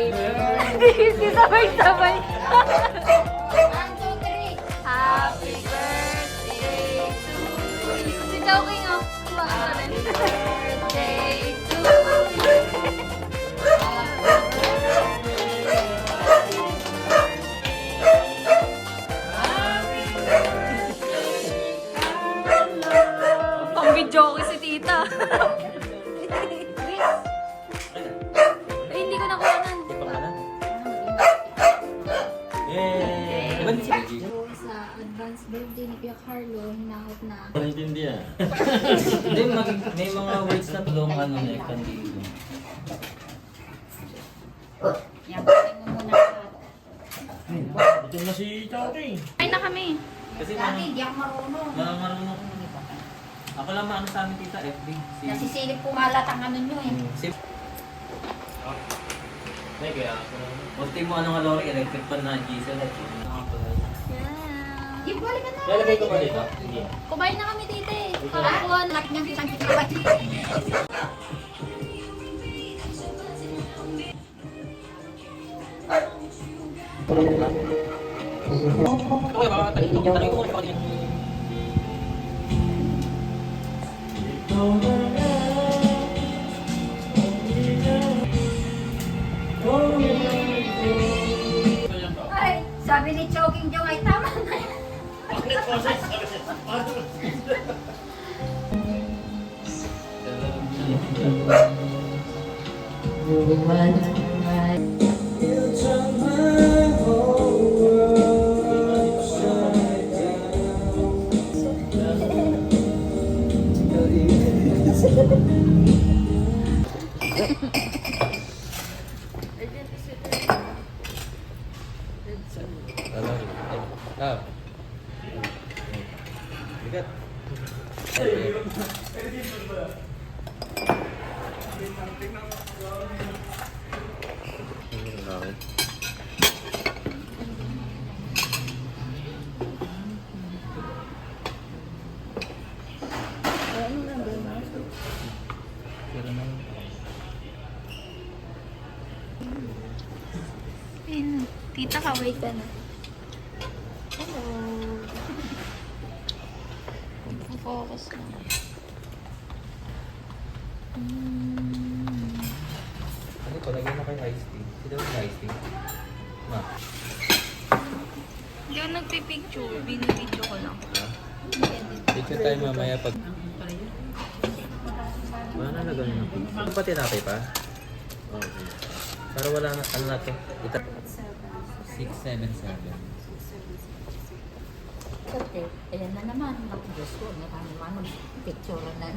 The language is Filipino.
Hindi sabay-sabay. 1, 2, 3. Happy birthday to you. Si Chowking, oh. Kumain na rin. Birthday to you. Pang-video ko si tita. Hindi ko nakuha. Sa advance birthday ni Kuya Carlo, hinahot na. Hindi ah. Hindi, may mga words na tulungan na dito. Yan, tingnan mo muna lahat. Ito na si Chowking. Kain na kami. Kasi Dati, hindi ako marunong. marunong. Ako lang maano sa amin tita, FB. Nasisilip pumalat ang ano nyo eh. May kaya ako. Ulti mo anong alori, electric pan na diesel at Di, balik ka na. lalagay ko pa dito? Hindi. Kumain na kami, tite. Kakakuha, laki niyang isang kitabat. Ay, sabi ni Choking Jong ay tama na yan. Bigat. Ayun, tita ka, wait ka na. Hello. Focus na. Ano ko, lagyan na kayo iced tea. Sino yung iced tea? Ma. Hindi ako nagpipicture. Binibidyo ko lang. Picture tayo mamaya pag... Wala na lagyan ng picture. Ano pa tinapay pa? Okay. Para wala na, ano na to? 677. Okay, ayan na naman. Naku, Diyos ko, may naman picture na.